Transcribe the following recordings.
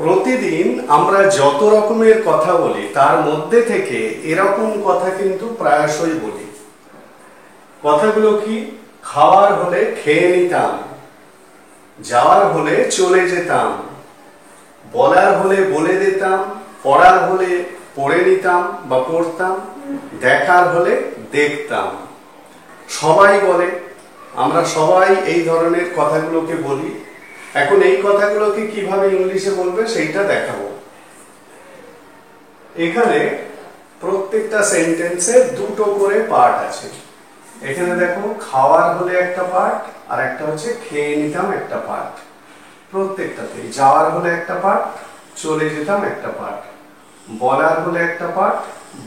প্রতিদিন আমরা যত রকমের কথা বলি তার মধ্যে থেকে এরকম কথা কিন্তু প্রায়শই বলি। কথাগুলো কি? খাওয়ার হলে খেয়ে নিতাম, যাওয়ার হলে চলে যেতাম, বলার হলে বলে দিতাম, পড়ার হলে পড়ে নিতাম বা পড়তাম, দেখার হলে দেখতাম। সবাই বলে, আমরা সবাই এই ধরনের কথাগুলোকে বলি। এখন এই কথাগুলোকে কিভাবে ইংলিশে বলবে সেইটা দেখাবো। এখানে প্রত্যেকটা সেন্টেন্সে দুটো করে পার্ট আছে। এখানে দেখো, খাওয়ার হলে একটা পার্ট আর একটা হচ্ছে খেয়ে নিতাম একটা পার্ট। প্রত্যেকটাতে যাওয়ার হলে একটা পার্ট, চলে যেতাম একটা পার্ট, বলার হলে একটা পার্ট,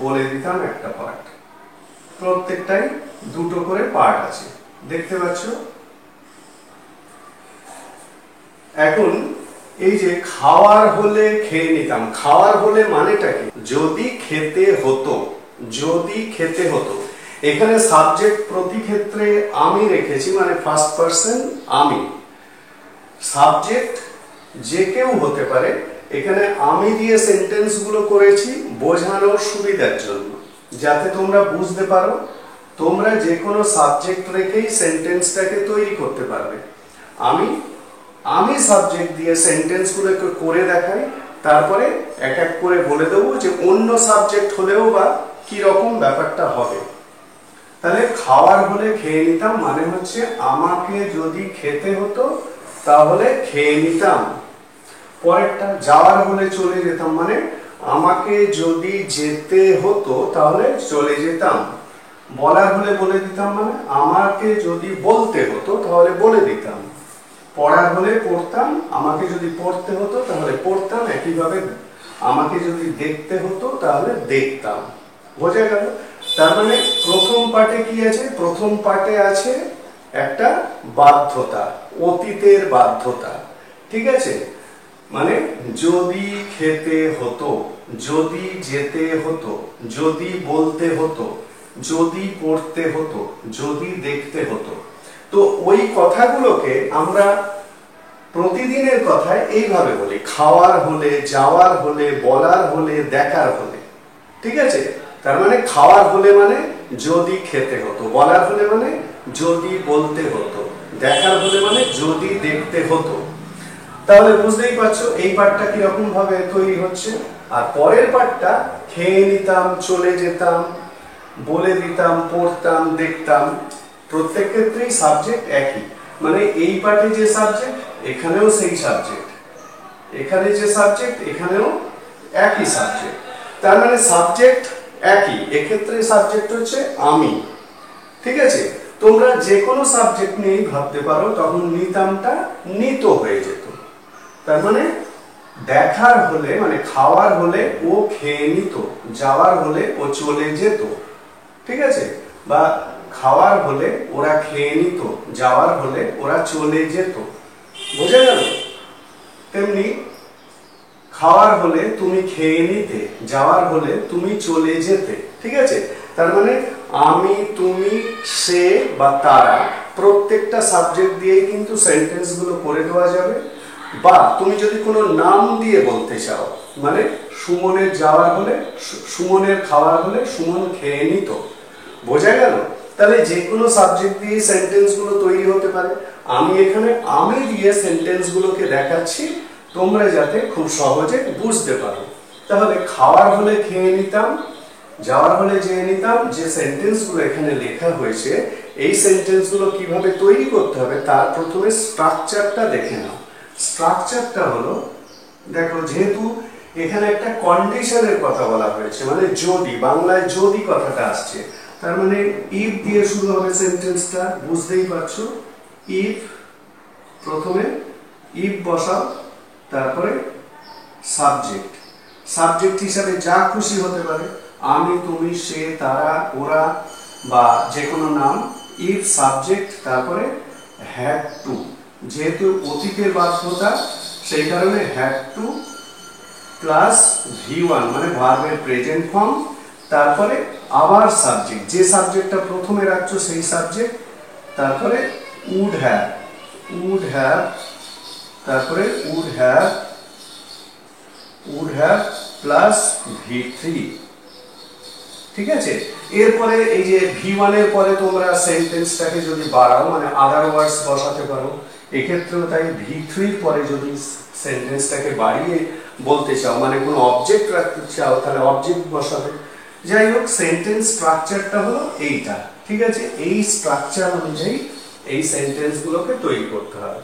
বলে দিতাম একটা পার্ট। প্রত্যেকটাই দুটো করে পার্ট আছে, দেখতে পাচ্ছ? এখন এই যে খাওয়ার হলে খেয়ে নিতাম, খাওয়ার হলে মানেটা কি? যদি খেতে হতো, যদি খেতে হতো। এখানে সাবজেক্ট প্রতি ক্ষেত্রে আমি রেখেছি, মানে ফার্স্ট পারসন আমি। সাবজেক্ট যে কেউ হতে পারে। এখানে আমি দিয়ে সেন্টেন্স গুলো করেছি বোঝানোর সুবিধার জন্য, যাতে তোমরা বুঝতে পারো। তোমরা যে কোনো সাবজেক্ট রেখেই সেন্টেন্সটাকে তৈরি করতে পারবে। আমি সাবজেক্ট দিয়ে সেন্টেন্স গুলোকে করে দেখাই, তারপরে এক এক করে বলে দেবো যে অন্য সাবজেক্ট হলেও বা কি রকম ব্যাপারটা হবে। তাহলে খাওয়ার হলে খেয়ে নিতাম মানে হচ্ছে আমাকে যদি খেতে হতো তাহলে খেয়ে নিতাম। পরেরটা যাওয়ার হলে চলে যেতাম, মানে আমাকে যদি যেতে হতো তাহলে চলে যেতাম। বলার হলে বলে দিতাম, মানে আমাকে যদি বলতে হতো তাহলে বলে দিতাম। পড়ার হলে পড়তাম, আমাকে যদি পড়তে হতো তাহলে পড়তাম। একইভাবে আমাকে যদি দেখতে হতো তাহলে দেখতাম। বোঝা গেল? তার মানে প্রথম পার্টে কি আছে? প্রথম পার্টে আছে একটা বাধ্যতা, অতীতের বাধ্যতা। ঠিক আছে? মানে যদি খেতে হতো, যদি যেতে হতো, যদি বলতে হতো, যদি পড়তে হতো, যদি দেখতে হতো। তো ওই কথাগুলোকে আমরা প্রতিদিনের কথায় এইভাবে বলি, খাওয়ার হলে, যাওয়ার হলে, বলার হলে, দেখার হলে। ঠিক আছে? তার মানে খাওয়ার হলে মানে যদি খেতে হতো, বলার হলে মানে যদি বলতে হতো, দেখার হলে মানে যদি দেখতে হতো। তাহলে বুঝতেই পারছো এই পার্টটা কিরকম ভাবে তৈরি হচ্ছে। আর পরের পার্টটা খেয়ে নিতাম, চলে যেতাম, বলে দিতাম, পড়তাম, দেখতাম। প্রত্যেক ক্ষেত্রেই সাবজেক্ট একই, মানে এই পার্টে যে সাবজেক্ট এখানেও সেই সাবজেক্ট, এখানে যে সাবজেক্ট এখানেও একই সাবজেক্ট। তার মানে সাবজেক্ট একই। এক্ষেত্রে সাবজেক্ট হচ্ছে আমি। ঠিক আছে? তোমরা যে কোনো সাবজেক্ট নিয়েই ভাবতে পারো, তখন নিতামটা নিত হয়ে যেত। তার মানে দেখার হলে মানে খাওয়ার হলে ও খেয়ে নিত, যাওয়ার হলে ও চলে যেত। ঠিক আছে? বা খাওয়ার হলে ওরা খেয়ে নিত, যাওয়ার হলে ওরা চলে যেত। বোঝা গেল? তেমনি খাওয়ার হলে তুমি খেয়ে নিতে, যাওয়ার হলে তুমি চলে যেতে। ঠিক আছে? তার মানে আমি, তুমি, সে বা তারা প্রত্যেকটা সাবজেক্ট দিয়েই কিন্তু সেন্টেন্স গুলো করে দেওয়া যাবে। বা তুমি যদি কোনো নাম দিয়ে বলতে চাও, মানে সুমনের যাওয়ার হলে, সুমনের খাওয়ার হলে সুমন খেয়ে নিত। বোঝা গেল? তাহলে যে কোনো সাবজেক্ট দিয়ে সেন্টেন্স গুলো তৈরি হতে পারে। আমি এখানে আমি দিয়ে সেন্টেন্স গুলোকে দেখাচ্ছি, তোমরা যাতে খুব সহজে বুঝতে পারো। তাহলে খাওয়ার হলে খেয়ে নিতাম, যাওয়ার হলে যেয়ে নিতাম, যে সেন্টেন্স গুলো এখানে লেখা হয়েছে, এই সেন্টেন্স গুলো কিভাবে তৈরি করতে হবে তার প্রথমে স্ট্রাকচারটা দেখে নাও। স্ট্রাকচারটা হলো, দেখো, যেহেতু এখানে একটা কন্ডিশনের কথা বলা হয়েছে, মানে যদি, বাংলায় যদি কথাটা আসছে, তার মানে ইফ দিয়ে শুরু হবে সেন্টেন্সটা। বুঝতেই পারছো? ইফ, প্রথমে ইফ বসাও, তারপরে সাবজেক্ট। সাবজেক্ট হিসাবে যা খুশি হতে পারে, আমি, তুমি, সে, তারা, ওরা বা যে কোনো নাম। ইফ সাবজেক্ট, তারপরে হ্যাড টু। যেহেতু অতীতের বাধ্যতা, সেই কারণে হ্যাড টু প্লাস V1 মানে ভার্বের প্রেজেন্ট ফর্ম, তারপরে আবার সাবজেক্ট, যে সাবজেক্টটা প্রথমে রাখছো সেই সাবজেক্ট, তারপরে উড হ্যাভ, তারপরে would have, would have plus V3। ঠিক আছে, এরপরে এই যে V1 এর পরে তোমরা সেন্টেন্সটাকে যদি বাড়াও মানে আদার ওয়ার্ডস বসাতে পারো, এক্ষেত্রেও তাই V3 এর পরে যদি সেন্টেন্সটাকে বাড়িয়ে বলতে চাও মানে কোনো অবজেক্ট রাখতে চাও তাহলে অবজেক্ট বসাবে। যাই হোক, সেন্টেন্স স্ট্রাকচারটা হলো এইটা। ঠিক আছে, এই স্ট্রাকচার অনুযায়ী এই সেন্টেন্সগুলোকে তৈরি করতে হবে।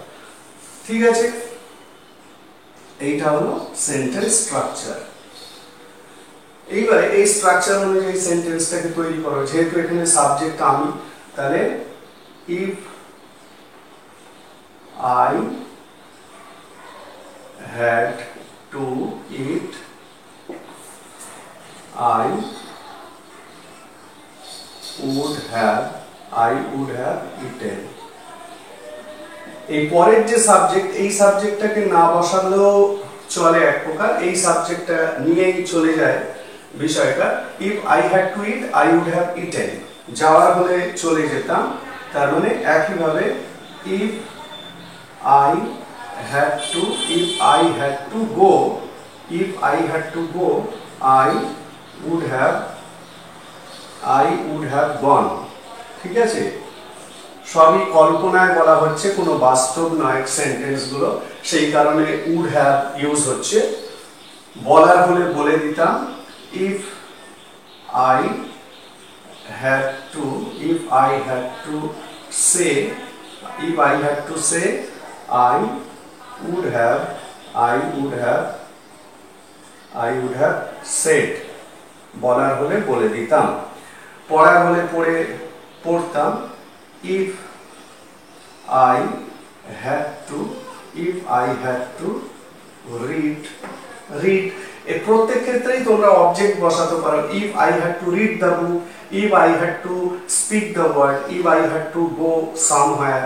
ঠিক আছে, এইটা হলো সেন্টেন্স স্ট্রাকচার। এইবারে এই স্ট্রাকচার অনুযায়ী সেন্টেন্সটাকে তৈরি করো। যেহেতু এখানে সাবজেক্ট আমি, তাহলে if I had to eat, I would have eaten। এই পরের যে সাবজেক্ট, এই সাবজেক্টটাকে না বসালেও চলে এক প্রকার, এই সাবজেক্টটা নিয়েই চলে যায় বিষয়টা। If I had to eat, I would have eaten, যাওয়ার হলে চলে যেতাম। তার মানে একইভাবে if I had to, if I had to go, I would have gone। ঠিক আছে, সবই কল্পনায় বলা হচ্ছে, কোনো বাস্তব নয় সেন্টেন্স গুলো, সেই কারণে would have ইউজ হচ্ছে। বলার হলে বলে দিতাম if I had to say, I would have said। বলার হলে বলে দিতাম। পড়ার হলে পড়তাম if I had to read। এই প্রত্যেক ক্ষেত্রেই তোমরা অবজেক্ট বসাতে পারো। if I had to read the book, if I had to speak the word, if I had to go somewhere,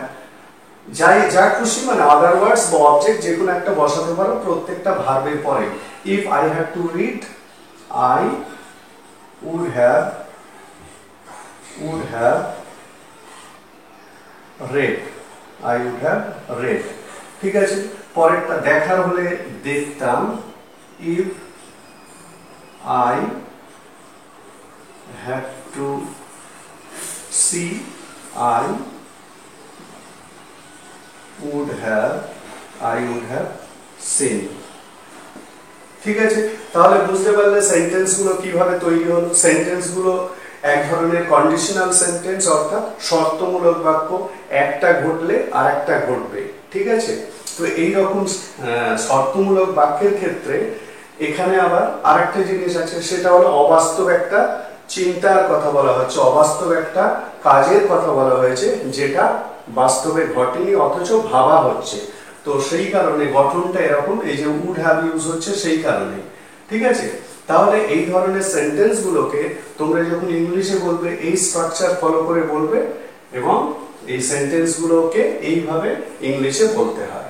যা খুশি মানে আদার ওয়ার্ডস বা অবজেক্ট যে কোনো একটা বসাতে পারো প্রত্যেকটা ভার্বের পরে। if I had to read, I would have read। ঠিক আছে, পরেরটা দেখার হলে দেখতাম if I had to see, I would have seen। ঠিক আছে, তাহলে বুঝতে পারলে সেন্টেন্স গুলো কিভাবে তৈরি হলো। সেন্টেন্স গুলো এক ধরনের কন্ডিশনাল সেন্টেন্স, অর্থাৎ শর্তমূলক বাক্য, একটা ঘটলে আর একটা ঘটবে। ঠিক আছে, তো এই রকম শর্তমূলক বাক্যের ক্ষেত্রে এখানে আবার আরেকটা জিনিস আছে, সেটা হলো অবাস্তব একটা চিন্তার কথা বলা হচ্ছে, অবাস্তব একটা কাজের কথা বলা হয়েছে যেটা বাস্তবে ঘটেনি অথচ ভাবা হচ্ছে। তো সেই কারণে গঠনটা এরকম, এই যে উড হ্যাভ ইউজ হচ্ছে সেই কারণে। ঠিক আছে, তাহলে এই ধরনের সেন্টেন্স গুলোকে তোমরা যখন ইংলিশে বলবে এই স্ট্রাকচার ফলো করে বলবে এবং এই সেন্টেন্স গুলোকে এইভাবে ইংলিশে বলতে হয়।